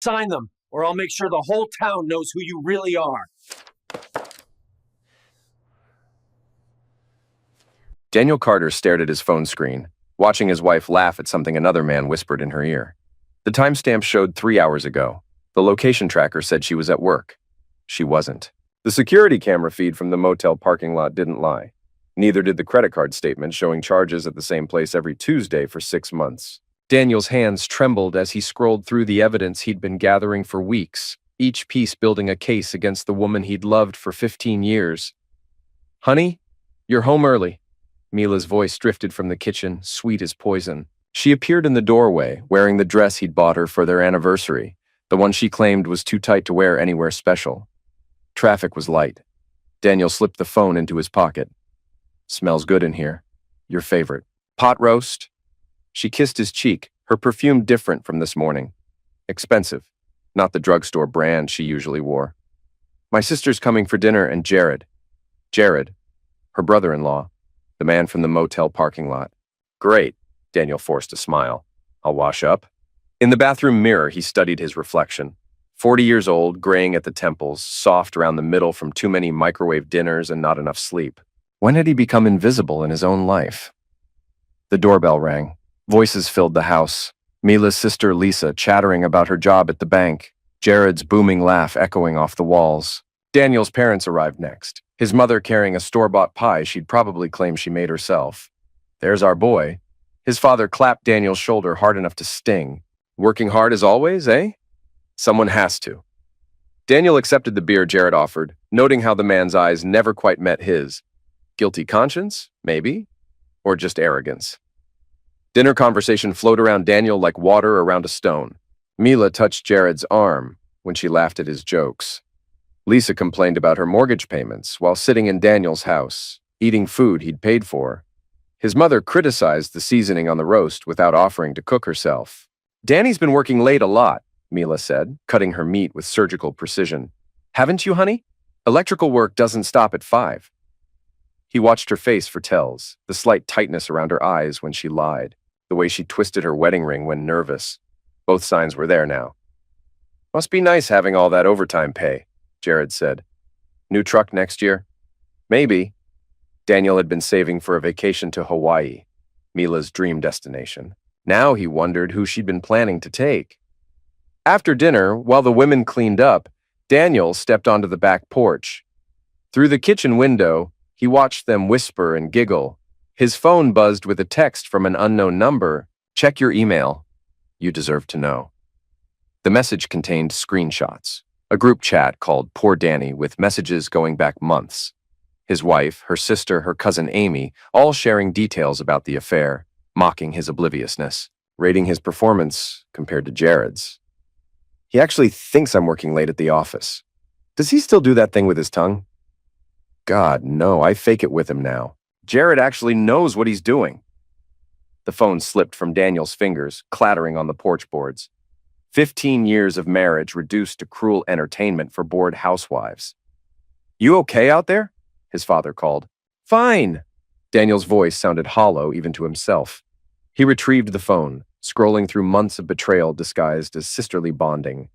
Sign them, or I'll make sure the whole town knows who you really are. Daniel Carter stared at his phone screen, watching his wife laugh at something another man whispered in her ear. The timestamp showed 3 hours ago. The location tracker said she was at work. She wasn't. The security camera feed from the motel parking lot didn't lie. Neither did the credit card statement showing charges at the same place every Tuesday for 6 months. Daniel's hands trembled as he scrolled through the evidence he'd been gathering for weeks, each piece building a case against the woman he'd loved for 15 years. "Honey, you're home early." Mila's voice drifted from the kitchen, sweet as poison. She appeared in the doorway, wearing the dress he'd bought her for their anniversary, the one she claimed was too tight to wear anywhere special. Traffic was light. Daniel slipped the phone into his pocket. "Smells good in here. Your favorite. Pot roast?" She kissed his cheek, her perfume different from this morning. Expensive, not the drugstore brand she usually wore. "My sister's coming for dinner and Jared." Jared, her brother-in-law, the man from the motel parking lot. "Great," Daniel forced a smile. "I'll wash up." In the bathroom mirror, he studied his reflection. 40 years old, graying at the temples, soft around the middle from too many microwave dinners and not enough sleep. When had he become invisible in his own life? The doorbell rang. Voices filled the house. Mila's sister Lisa chattering about her job at the bank. Jared's booming laugh echoing off the walls. Daniel's parents arrived next, his mother carrying a store-bought pie she'd probably claim she made herself. "There's our boy." His father clapped Daniel's shoulder hard enough to sting. "Working hard as always, eh?" "Someone has to." Daniel accepted the beer Jared offered, noting how the man's eyes never quite met his. Guilty conscience? Maybe. Or just arrogance. Dinner conversation flowed around Daniel like water around a stone. Mila touched Jared's arm when she laughed at his jokes. Lisa complained about her mortgage payments while sitting in Daniel's house, eating food he'd paid for. His mother criticized the seasoning on the roast without offering to cook herself. "Danny's been working late a lot," Mila said, cutting her meat with surgical precision. "Haven't you, honey? Electrical work doesn't stop at 5. He watched her face for tells, the slight tightness around her eyes when she lied, the way she twisted her wedding ring when nervous. Both signs were there now. "Must be nice having all that overtime pay," Jared said. "New truck next year?" "Maybe." Daniel had been saving for a vacation to Hawaii, Mila's dream destination. Now he wondered who she'd been planning to take. After dinner, while the women cleaned up, Daniel stepped onto the back porch. Through the kitchen window, he watched them whisper and giggle. His phone buzzed with a text from an unknown number. "Check your email. You deserve to know." The message contained screenshots, a group chat called Poor Danny with messages going back months. His wife, her sister, her cousin Amy, all sharing details about the affair, mocking his obliviousness, rating his performance compared to Jared's. "He actually thinks I'm working late at the office. Does he still do that thing with his tongue? God, no, I fake it with him now. Jared actually knows what he's doing." The phone slipped from Daniel's fingers, clattering on the porch boards. 15 years of marriage reduced to cruel entertainment for bored housewives. "You okay out there?" his father called. "Fine." Daniel's voice sounded hollow even to himself. He retrieved the phone, scrolling through months of betrayal disguised as sisterly bonding.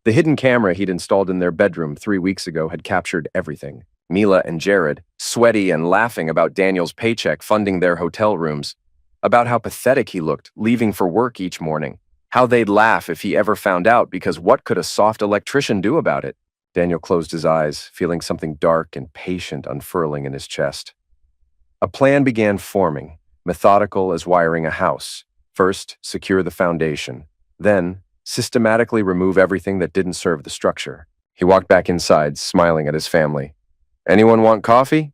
The hidden camera he'd installed in their bedroom 3 weeks ago had captured everything. Mila and Jared, sweaty and laughing about Daniel's paycheck funding their hotel rooms, about how pathetic he looked, leaving for work each morning, how they'd laugh if he ever found out because what could a soft electrician do about it? Daniel closed his eyes, feeling something dark and patient unfurling in his chest. A plan began forming, methodical as wiring a house. First, secure the foundation. Then, systematically remove everything that didn't serve the structure. He walked back inside, smiling at his family. "Anyone want coffee?"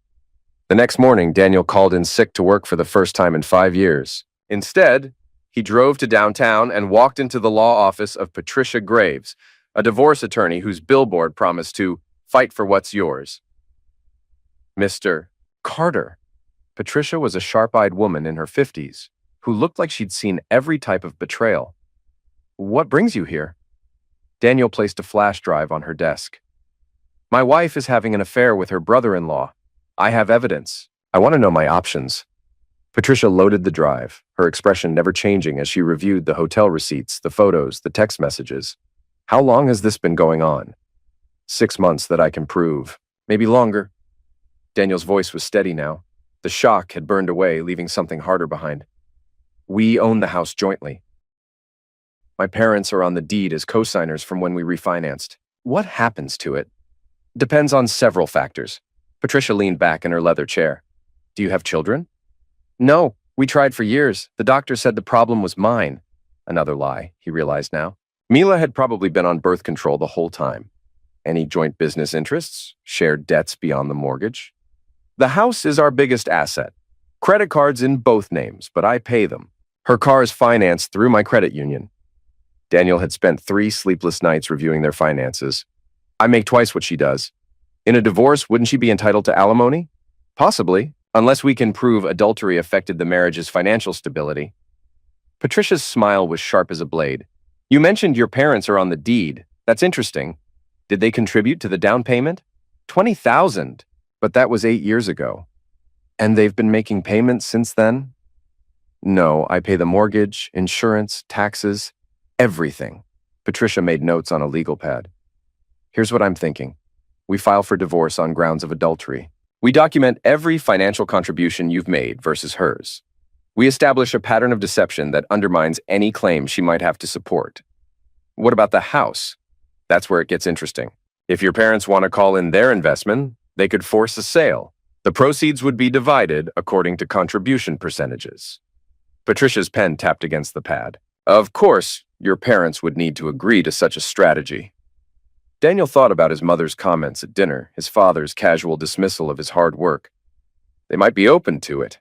The next morning, Daniel called in sick to work for the first time in 5 years. Instead, he drove to downtown and walked into the law office of Patricia Graves, a divorce attorney whose billboard promised to fight for what's yours. Mr. Carter. Patricia was a sharp-eyed woman in her 50s who looked like she'd seen every type of betrayal. "What brings you here?" Daniel placed a flash drive on her desk. "My wife is having an affair with her brother-in-law. I have evidence. I want to know my options." Patricia loaded the drive, her expression never changing as she reviewed the hotel receipts, the photos, the text messages. How long has this been going on? 6 months that I can prove. Maybe longer. Daniel's voice was steady now. The shock had burned away, leaving something harder behind. We own the house jointly. My parents are on the deed as co-signers from when we refinanced. What happens to it? Depends on several factors. Patricia leaned back in her leather chair. Do you have children? No, we tried for years. The doctor said the problem was mine. Another lie, he realized now. Mila had probably been on birth control the whole time. Any joint business interests? Shared debts beyond the mortgage? The house is our biggest asset. Credit cards in both names, but I pay them. Her car is financed through my credit union. Daniel had spent 3 sleepless nights reviewing their finances. I make twice what she does. In a divorce, wouldn't she be entitled to alimony? Possibly, unless we can prove adultery affected the marriage's financial stability. Patricia's smile was sharp as a blade. You mentioned your parents are on the deed. That's interesting. Did they contribute to the down payment? $20,000, but that was 8 years ago. And they've been making payments since then? No, I pay the mortgage, insurance, taxes, everything. Patricia made notes on a legal pad. Here's what I'm thinking. We file for divorce on grounds of adultery. We document every financial contribution you've made versus hers. We establish a pattern of deception that undermines any claim she might have to support. What about the house? That's where it gets interesting. If your parents want to call in their investment, they could force a sale. The proceeds would be divided according to contribution percentages. Patricia's pen tapped against the pad. Of course, your parents would need to agree to such a strategy. Daniel thought about his mother's comments at dinner, his father's casual dismissal of his hard work. They might be open to it.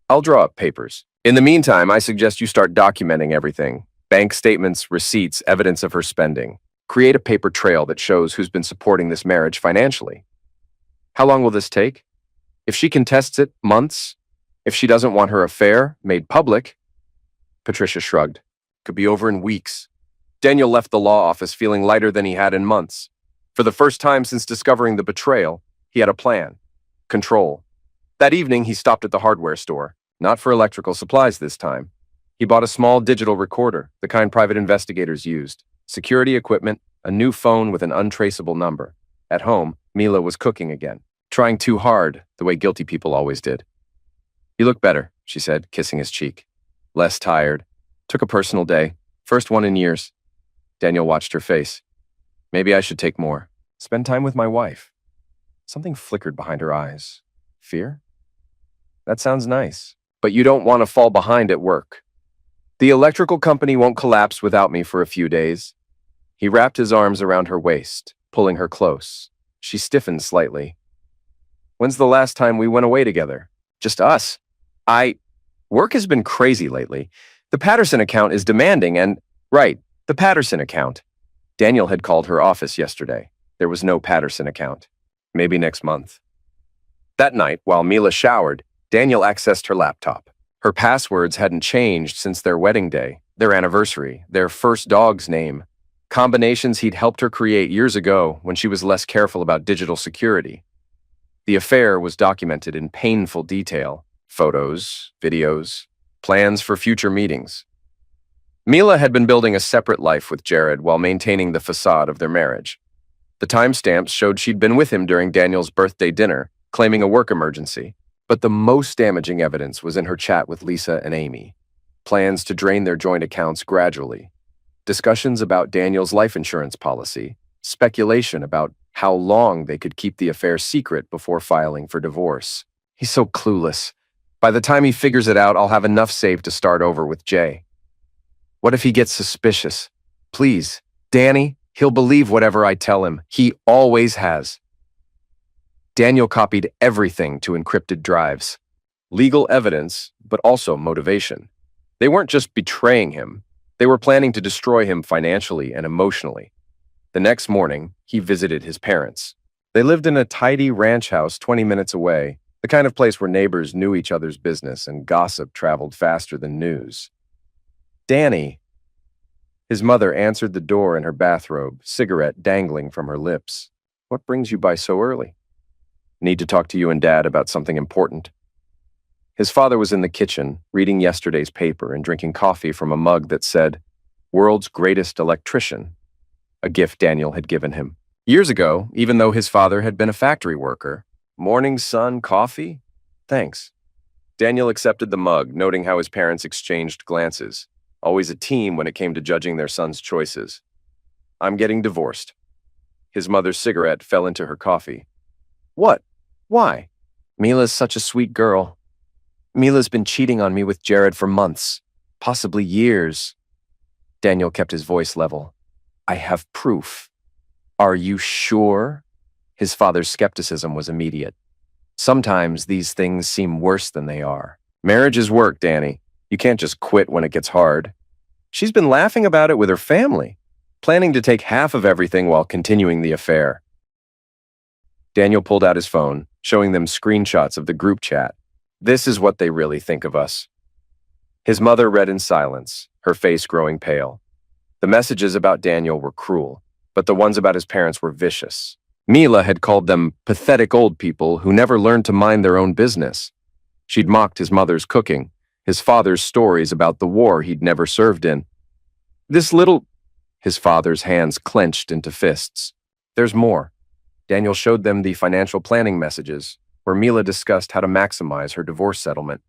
I'll draw up papers. In the meantime, I suggest you start documenting everything. Bank statements, receipts, evidence of her spending. Create a paper trail that shows who's been supporting this marriage financially. How long will this take? If she contests it, months. If she doesn't want her affair made public. Patricia shrugged. Could be over in weeks. Daniel left the law office feeling lighter than he had in months. For the first time since discovering the betrayal, he had a plan. Control. That evening, he stopped at the hardware store. Not for electrical supplies this time. He bought a small digital recorder, the kind private investigators used. Security equipment, a new phone with an untraceable number. At home, Mila was cooking again. Trying too hard, the way guilty people always did. You look better, she said, kissing his cheek. Less tired. Took a personal day. First one in years. Daniel watched her face. Maybe I should take more. Spend time with my wife. Something flickered behind her eyes. Fear? That sounds nice. But you don't want to fall behind at work. The electrical company won't collapse without me for a few days. He wrapped his arms around her waist, pulling her close. She stiffened slightly. When's the last time we went away together? Just us. Work has been crazy lately. The Patterson account is demanding and... Right, the Patterson account. Daniel had called her office yesterday. There was no Patterson account. Maybe next month. That night, while Mila showered, Daniel accessed her laptop. Her passwords hadn't changed since their wedding day, their anniversary, their first dog's name. Combinations he'd helped her create years ago when she was less careful about digital security. The affair was documented in painful detail. Photos, videos, plans for future meetings. Mila had been building a separate life with Jared while maintaining the facade of their marriage. The timestamps showed she'd been with him during Daniel's birthday dinner, claiming a work emergency. But the most damaging evidence was in her chat with Lisa and Amy. Plans to drain their joint accounts gradually. Discussions about Daniel's life insurance policy. Speculation about how long they could keep the affair secret before filing for divorce. He's so clueless. By the time he figures it out, I'll have enough saved to start over with Jay. What if he gets suspicious? Please, Danny, he'll believe whatever I tell him. He always has. Daniel copied everything to encrypted drives. Legal evidence, but also motivation. They weren't just betraying him. They were planning to destroy him financially and emotionally. The next morning, he visited his parents. They lived in a tidy ranch house 20 minutes away, the kind of place where neighbors knew each other's business and gossip traveled faster than news. Danny. His mother answered the door in her bathrobe, cigarette dangling from her lips. What brings you by so early? Need to talk to you and Dad about something important. His father was in the kitchen, reading yesterday's paper and drinking coffee from a mug that said, World's Greatest Electrician. a gift Daniel had given him. Years ago, even though his father had been a factory worker. Morning sun coffee? Thanks. Daniel accepted the mug, noting how his parents exchanged glances. Always a team when it came to judging their son's choices. I'm getting divorced. His mother's cigarette fell into her coffee. What? Why? Mila's such a sweet girl. Mila's been cheating on me with Jared for months, possibly years. Daniel kept his voice level. I have proof. Are you sure? His father's skepticism was immediate. Sometimes these things seem worse than they are. Marriage is work, Danny. You can't just quit when it gets hard. She's been laughing about it with her family, planning to take half of everything while continuing the affair. Daniel pulled out his phone, showing them screenshots of the group chat. This is what they really think of us. His mother read in silence, her face growing pale. The messages about Daniel were cruel, but the ones about his parents were vicious. Mila had called them pathetic old people who never learned to mind their own business. She'd mocked his mother's cooking, his father's stories about the war he'd never served in. His father's hands clenched into fists. There's more. Daniel showed them the financial planning messages, where Mila discussed how to maximize her divorce settlement.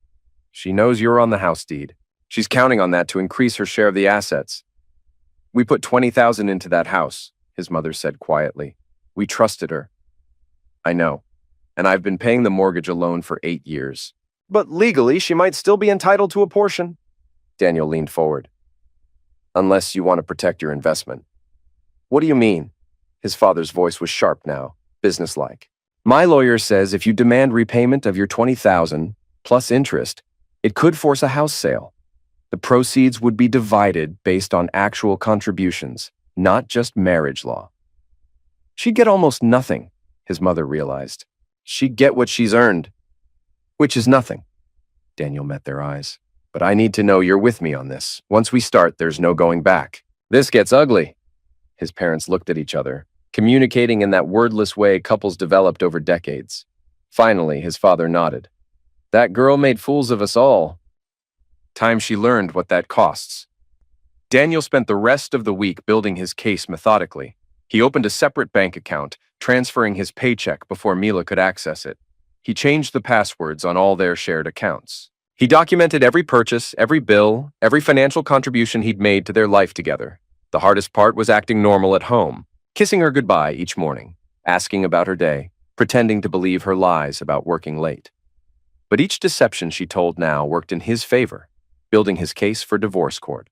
She knows you're on the house deed. She's counting on that to increase her share of the assets. We put $20,000 into that house, his mother said quietly. We trusted her. I know, and I've been paying the mortgage alone for 8 years. But legally, she might still be entitled to a portion. Daniel leaned forward. Unless you want to protect your investment. What do you mean? His father's voice was sharp now, businesslike. My lawyer says if you demand repayment of your $20,000 plus interest, it could force a house sale. The proceeds would be divided based on actual contributions, not just marriage law. She'd get almost nothing, his mother realized. She'd get what she's earned, which is nothing. Daniel met their eyes. But I need to know you're with me on this. Once we start, there's no going back. This gets ugly. His parents looked at each other, communicating in that wordless way couples developed over decades. Finally, his father nodded. That girl made fools of us all. Time she learned what that costs. Daniel spent the rest of the week building his case methodically. He opened a separate bank account, transferring his paycheck before Mila could access it. He changed the passwords on all their shared accounts. He documented every purchase, every bill, every financial contribution he'd made to their life together. The hardest part was acting normal at home, kissing her goodbye each morning, asking about her day, pretending to believe her lies about working late. But each deception she told now worked in his favor, building his case for divorce court.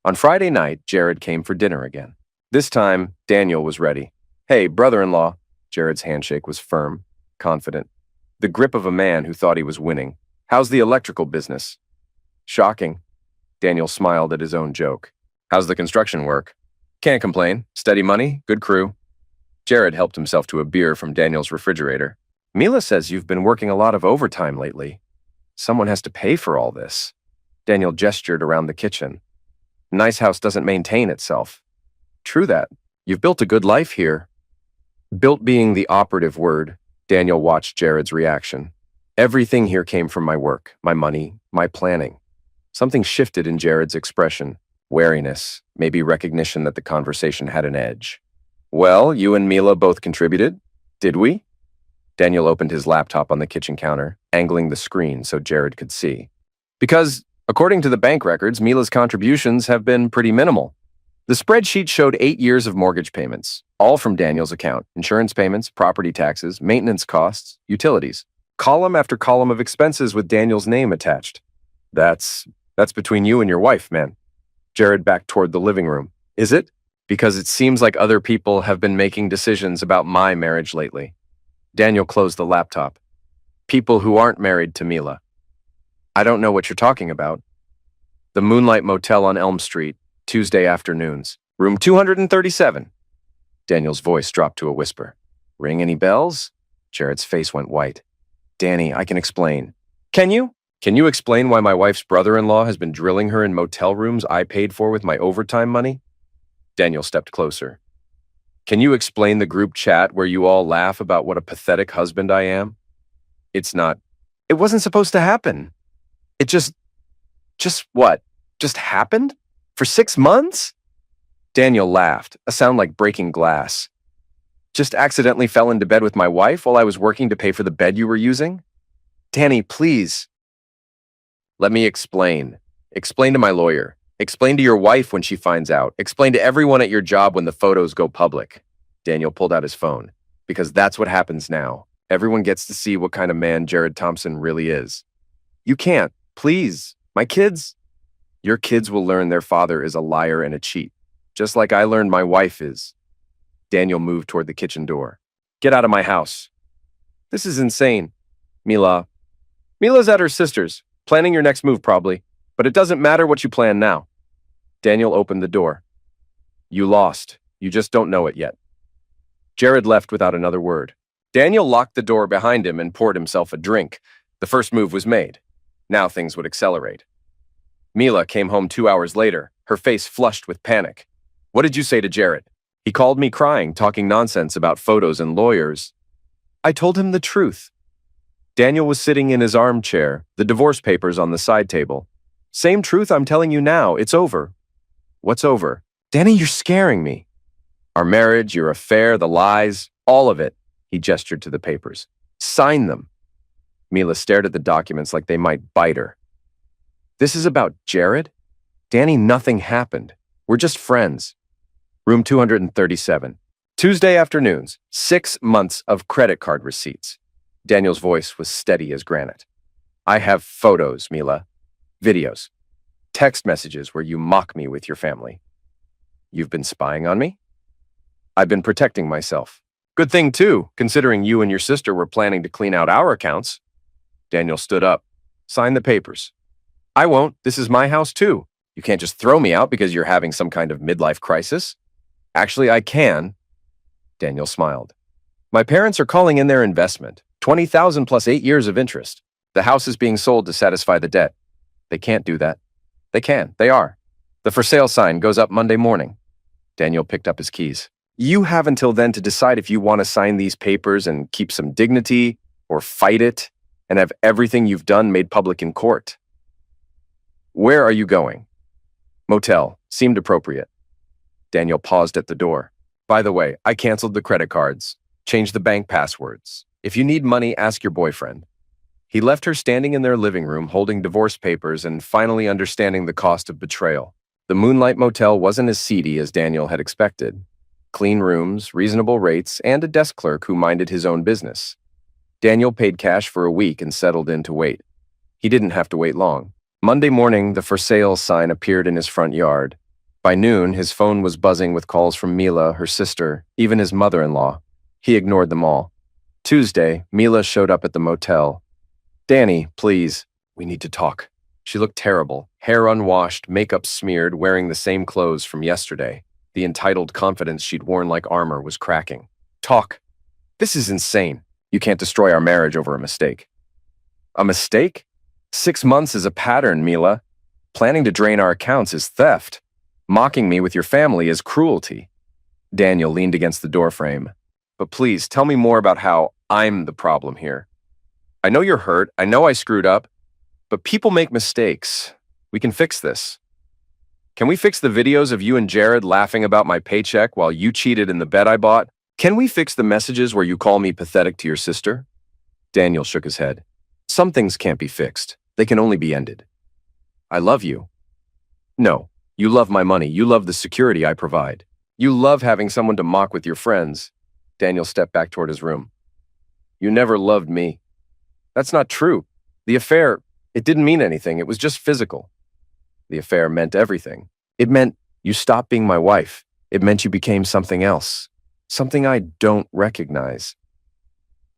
On Friday night, Jared came for dinner again. This time, Daniel was ready. Hey, brother-in-law. Jared's handshake was firm, confident. The grip of a man who thought he was winning. How's the electrical business? Shocking. Daniel smiled at his own joke. How's the construction work? Can't complain. Steady money, good crew. Jared helped himself to a beer from Daniel's refrigerator. Mila says you've been working a lot of overtime lately. Someone has to pay for all this. Daniel gestured around the kitchen. Nice house doesn't maintain itself. True that. You've built a good life here. Built being the operative word, Daniel watched Jared's reaction. Everything here came from my work, my money, my planning. Something shifted in Jared's expression. Wariness, maybe recognition that the conversation had an edge. Well, you and Mila both contributed, did we? Daniel opened his laptop on the kitchen counter, angling the screen so Jared could see. Because, according to the bank records, Mila's contributions have been pretty minimal. The spreadsheet showed 8 years of mortgage payments, all from Daniel's account. Insurance payments, property taxes, maintenance costs, utilities. Column after column of expenses with Daniel's name attached. That's between you and your wife, man. Jared backed toward the living room. Is it? Because it seems like other people have been making decisions about my marriage lately. Daniel closed the laptop. People who aren't married to Mila. I don't know what you're talking about. The Moonlight Motel on Elm Street, Tuesday afternoons. Room 237. Daniel's voice dropped to a whisper. Ring any bells? Jared's face went white. Danny, I can explain. Can you? Can you explain why my wife's brother-in-law has been drilling her in motel rooms I paid for with my overtime money? Daniel stepped closer. Can you explain the group chat where you all laugh about what a pathetic husband I am? It wasn't supposed to happen. It just what? Just happened? For 6 months? Daniel laughed, a sound like breaking glass. Just accidentally fell into bed with my wife while I was working to pay for the bed you were using? Danny, please. Let me explain. Explain to my lawyer. Explain to your wife when she finds out. Explain to everyone at your job when the photos go public. Daniel pulled out his phone. Because that's what happens now. Everyone gets to see what kind of man Jared Thompson really is. You can't. Please. My kids? Your kids will learn their father is a liar and a cheat. Just like I learned my wife is. Daniel moved toward the kitchen door. Get out of my house. This is insane. Mila's at her sister's, planning your next move probably, but it doesn't matter what you plan now. Daniel opened the door. You lost. You just don't know it yet. Jared left without another word. Daniel locked the door behind him and poured himself a drink. The first move was made. Now things would accelerate. Mila came home 2 hours later, her face flushed with panic. What did you say to Jared? He called me crying, talking nonsense about photos and lawyers. I told him the truth. Daniel was sitting in his armchair, the divorce papers on the side table. Same truth I'm telling you now, it's over. What's over? Danny, you're scaring me. Our marriage, your affair, the lies, all of it. He gestured to the papers. Sign them. Mila stared at the documents like they might bite her. This is about Jared? Danny, nothing happened. We're just friends. Room 237. Tuesday afternoons, 6 months of credit card receipts. Daniel's voice was steady as granite. I have photos, Mila. Videos. Text messages where you mock me with your family. You've been spying on me? I've been protecting myself. Good thing, too, considering you and your sister were planning to clean out our accounts. Daniel stood up. Sign the papers. I won't. This is my house, too. You can't just throw me out because you're having some kind of midlife crisis. Actually, I can. Daniel smiled. My parents are calling in their investment. $20,000 plus 8 years of interest. The house is being sold to satisfy the debt. They can't do that. They can. They are. The for sale sign goes up Monday morning. Daniel picked up his keys. You have until then to decide if you want to sign these papers and keep some dignity, or fight it, and have everything you've done made public in court. Where are you going? Motel. Seemed appropriate. Daniel paused at the door. By the way, I canceled the credit cards. Changed the bank passwords. If you need money, ask your boyfriend. He left her standing in their living room holding divorce papers and finally understanding the cost of betrayal. The Moonlight Motel wasn't as seedy as Daniel had expected. Clean rooms, reasonable rates, and a desk clerk who minded his own business. Daniel paid cash for a week and settled in to wait. He didn't have to wait long. Monday morning, the for sale sign appeared in his front yard. By noon, his phone was buzzing with calls from Mila, her sister, even his mother-in-law. He ignored them all. Tuesday, Mila showed up at the motel. Danny, please, we need to talk. She looked terrible, hair unwashed, makeup smeared, wearing the same clothes from yesterday. The entitled confidence she'd worn like armor was cracking. Talk. This is insane. You can't destroy our marriage over a mistake. A mistake? 6 months is a pattern, Mila. Planning to drain our accounts is theft. Mocking me with your family is cruelty. Daniel leaned against the doorframe. But please, tell me more about how I'm the problem here. I know you're hurt. I know I screwed up. But people make mistakes. We can fix this. Can we fix the videos of you and Jared laughing about my paycheck while you cheated in the bed I bought? Can we fix the messages where you call me pathetic to your sister? Daniel shook his head. Some things can't be fixed. They can only be ended. I love you. No, you love my money. You love the security I provide. You love having someone to mock with your friends. Daniel stepped back toward his room. You never loved me. That's not true. The affair, it didn't mean anything. It was just physical. The affair meant everything. It meant you stopped being my wife. It meant you became something else. Something I don't recognize.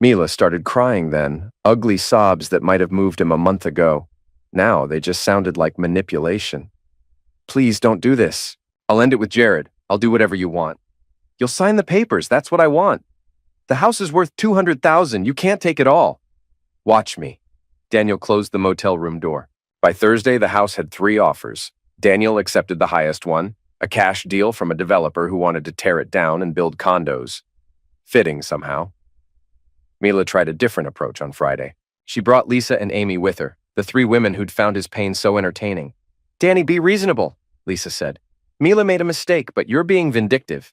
Mila started crying then, ugly sobs that might have moved him a month ago. Now they just sounded like manipulation. Please don't do this. I'll end it with Jared. I'll do whatever you want. You'll sign the papers. That's what I want. The house is worth $200,000. You can't take it all. Watch me. Daniel closed the motel room door. By Thursday, the house had 3 offers. Daniel accepted the highest one, a cash deal from a developer who wanted to tear it down and build condos. Fitting somehow. Mila tried a different approach on Friday. She brought Lisa and Amy with her, the 3 women who'd found his pain so entertaining. Danny, be reasonable, Lisa said. Mila made a mistake, but you're being vindictive.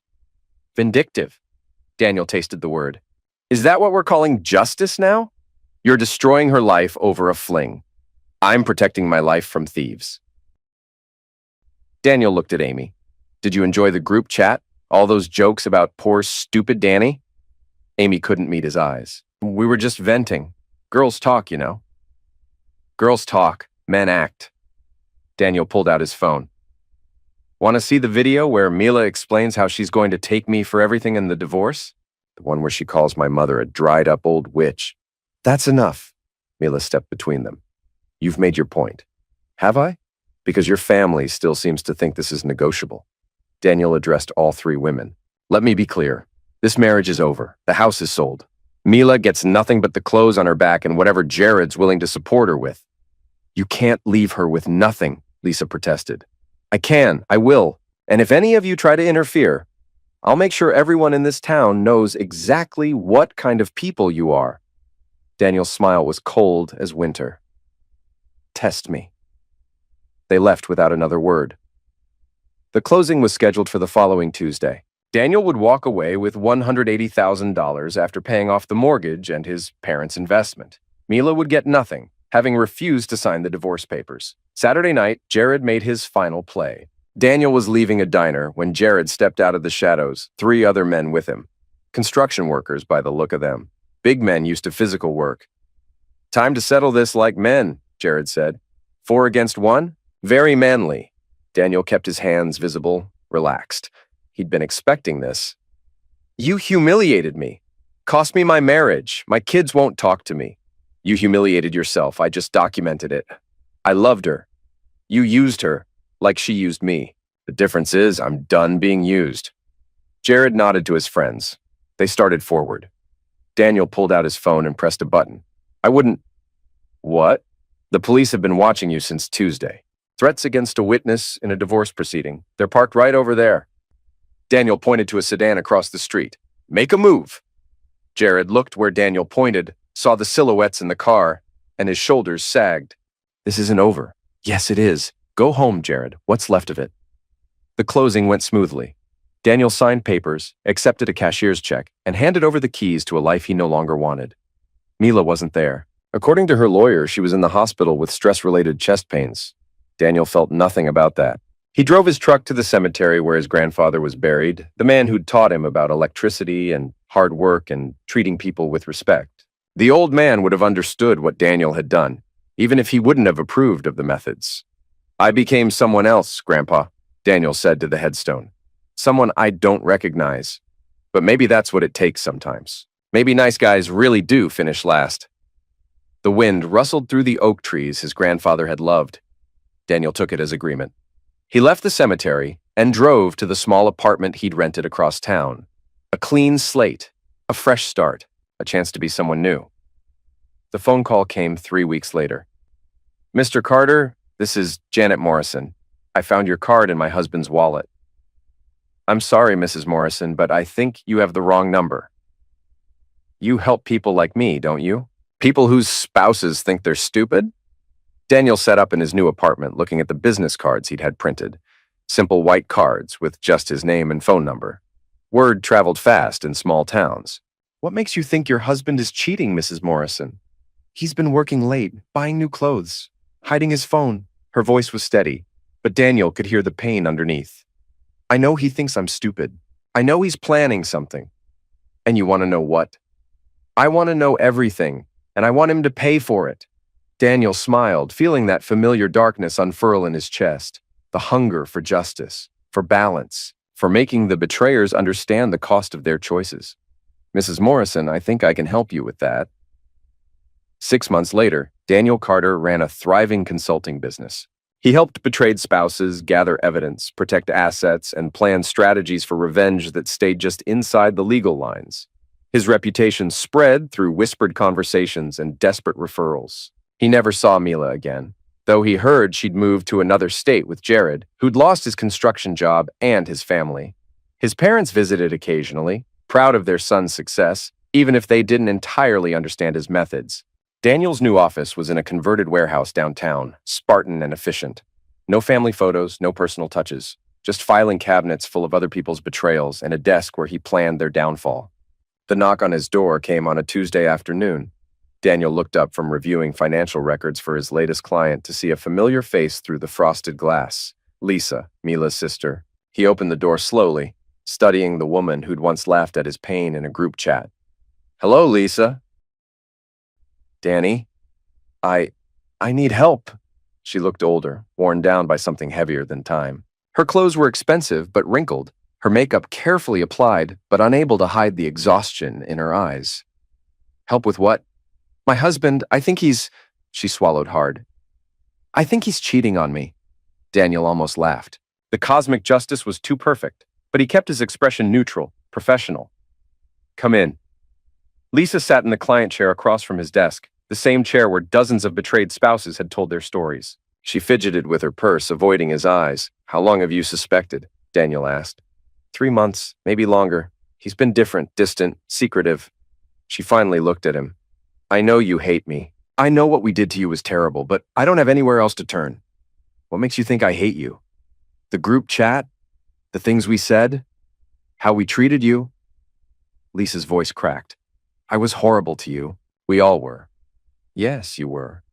Vindictive. Daniel tasted the word. Is that what we're calling justice now? You're destroying her life over a fling. I'm protecting my life from thieves. Daniel looked at Amy. Did you enjoy the group chat? All those jokes about poor, stupid Danny? Amy couldn't meet his eyes. We were just venting. Girls talk, you know. Girls talk, men act. Daniel pulled out his phone. Want to see the video where Mila explains how she's going to take me for everything in the divorce? The one where she calls my mother a dried-up old witch. That's enough. Mila stepped between them. You've made your point. Have I? Because your family still seems to think this is negotiable. Daniel addressed all three women. Let me be clear. This marriage is over. The house is sold. Mila gets nothing but the clothes on her back and whatever Jared's willing to support her with. You can't leave her with nothing, Lisa protested. I can, I will, and if any of you try to interfere, I'll make sure everyone in this town knows exactly what kind of people you are. Daniel's smile was cold as winter. Test me. They left without another word. The closing was scheduled for the following Tuesday. Daniel would walk away with $180,000 after paying off the mortgage and his parents' investment. Mila would get nothing, having refused to sign the divorce papers. Saturday night, Jared made his final play. Daniel was leaving a diner when Jared stepped out of the shadows, 3 other men with him. Construction workers, by the look of them. Big men used to physical work. Time to settle this like men, Jared said. 4 against 1? Very manly. Daniel kept his hands visible, relaxed. He'd been expecting this. You humiliated me. Cost me my marriage. My kids won't talk to me. You humiliated yourself. I just documented it. I loved her. You used her, like she used me. The difference is I'm done being used. Jared nodded to his friends. They started forward. Daniel pulled out his phone and pressed a button. I wouldn't... What? The police have been watching you since Tuesday. Threats against a witness in a divorce proceeding. They're parked right over there. Daniel pointed to a sedan across the street. Make a move. Jared looked where Daniel pointed, saw the silhouettes in the car, and his shoulders sagged. This isn't over. Yes, it is. Go home, Jared. What's left of it? The closing went smoothly. Daniel signed papers, accepted a cashier's check, and handed over the keys to a life he no longer wanted. Mila wasn't there. According to her lawyer, she was in the hospital with stress-related chest pains. Daniel felt nothing about that. He drove his truck to the cemetery where his grandfather was buried, the man who'd taught him about electricity and hard work and treating people with respect. The old man would have understood what Daniel had done, even if he wouldn't have approved of the methods. I became someone else, Grandpa, Daniel said to the headstone. Someone I don't recognize. But maybe that's what it takes sometimes. Maybe nice guys really do finish last. The wind rustled through the oak trees his grandfather had loved. Daniel took it as agreement. He left the cemetery and drove to the small apartment he'd rented across town. A clean slate, a fresh start, a chance to be someone new. The phone call came 3 weeks later. Mr. Carter, this is Janet Morrison. I found your card in my husband's wallet. I'm sorry, Mrs. Morrison, but I think you have the wrong number. You help people like me, don't you? People whose spouses think they're stupid? Daniel sat up in his new apartment looking at the business cards he'd had printed. Simple white cards with just his name and phone number. Word traveled fast in small towns. What makes you think your husband is cheating, Mrs. Morrison? He's been working late, buying new clothes, hiding his phone. Her voice was steady, but Daniel could hear the pain underneath. I know he thinks I'm stupid. I know he's planning something. And you want to know what? I want to know everything, and I want him to pay for it. Daniel smiled, feeling that familiar darkness unfurl in his chest. The hunger for justice, for balance, for making the betrayers understand the cost of their choices. Mrs. Morrison, I think I can help you with that. 6 months later, Daniel Carter ran a thriving consulting business. He helped betrayed spouses gather evidence, protect assets, and plan strategies for revenge that stayed just inside the legal lines. His reputation spread through whispered conversations and desperate referrals. He never saw Mila again, though he heard she'd moved to another state with Jared, who'd lost his construction job and his family. His parents visited occasionally, proud of their son's success, even if they didn't entirely understand his methods. Daniel's new office was in a converted warehouse downtown, Spartan and efficient. No family photos, no personal touches, just filing cabinets full of other people's betrayals and a desk where he planned their downfall. The knock on his door came on a Tuesday afternoon. Daniel looked up from reviewing financial records for his latest client to see a familiar face through the frosted glass. Lisa, Mila's sister. He opened the door slowly, studying the woman who'd once laughed at his pain in a group chat. "Hello, Lisa." "Danny, I need help." She looked older, worn down by something heavier than time. Her clothes were expensive but wrinkled, her makeup carefully applied but unable to hide the exhaustion in her eyes. "Help with what?" "My husband, I think he's—" She swallowed hard. "I think he's cheating on me." Daniel almost laughed. The cosmic justice was too perfect, but he kept his expression neutral, professional. "Come in." Lisa sat in the client chair across from his desk, the same chair where dozens of betrayed spouses had told their stories. She fidgeted with her purse, avoiding his eyes. "How long have you suspected?" Daniel asked. 3 months, maybe longer. He's been different, distant, secretive. She finally looked at him. "I know you hate me. I know what we did to you was terrible, but I don't have anywhere else to turn." "What makes you think I hate you?" "The group chat? The things we said? How we treated you?" Lisa's voice cracked. "I was horrible to you. We all were." "Yes, you were.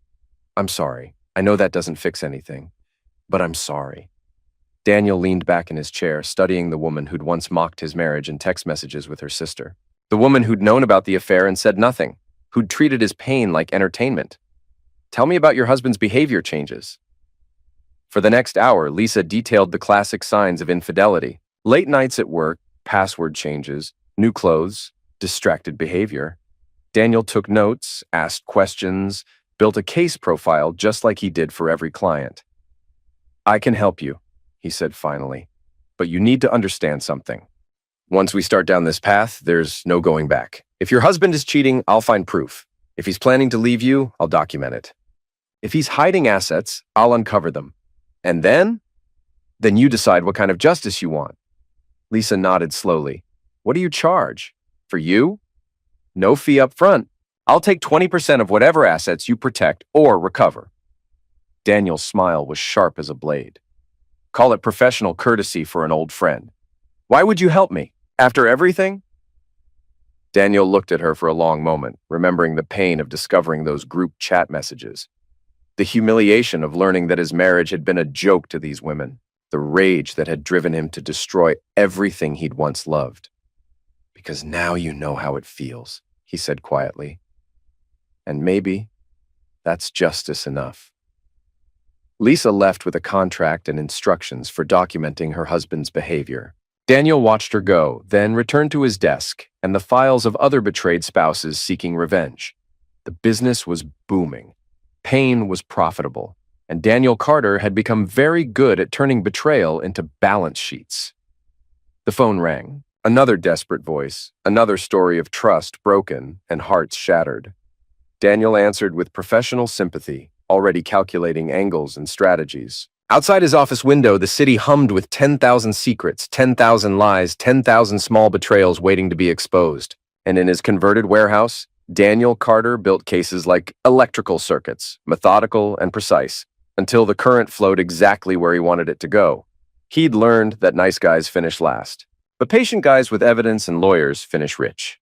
I'm sorry. I know that doesn't fix anything, but I'm sorry." Daniel leaned back in his chair, studying the woman who'd once mocked his marriage in text messages with her sister. The woman who'd known about the affair and said nothing, who'd treated his pain like entertainment. "Tell me about your husband's behavior changes." For the next hour, Lisa detailed the classic signs of infidelity. Late nights at work, password changes, new clothes, distracted behavior. Daniel took notes, asked questions, built a case profile just like he did for every client. "I can help you," he said finally, "but you need to understand something. Once we start down this path, there's no going back. If your husband is cheating, I'll find proof. If he's planning to leave you, I'll document it. If he's hiding assets, I'll uncover them. And then you decide what kind of justice you want." Lisa nodded slowly. "What do you charge? For you? No fee up front. I'll take 20% of whatever assets you protect or recover." Daniel's smile was sharp as a blade. "Call it professional courtesy for an old friend. Why would you help me? After everything?" Daniel looked at her for a long moment, remembering the pain of discovering those group chat messages. The humiliation of learning that his marriage had been a joke to these women. The rage that had driven him to destroy everything he'd once loved. "Because now you know how it feels," he said quietly. "And maybe that's justice enough." Lisa left with a contract and instructions for documenting her husband's behavior. Daniel watched her go, then returned to his desk and the files of other betrayed spouses seeking revenge. The business was booming. Pain was profitable, and Daniel Carter had become very good at turning betrayal into balance sheets. The phone rang. Another desperate voice, another story of trust broken and hearts shattered. Daniel answered with professional sympathy, already calculating angles and strategies. Outside his office window, the city hummed with 10,000 secrets, 10,000 lies, 10,000 small betrayals waiting to be exposed. And in his converted warehouse, Daniel Carter built cases like electrical circuits, methodical and precise, until the current flowed exactly where he wanted it to go. He'd learned that nice guys finish last. But patient guys with evidence and lawyers finish rich.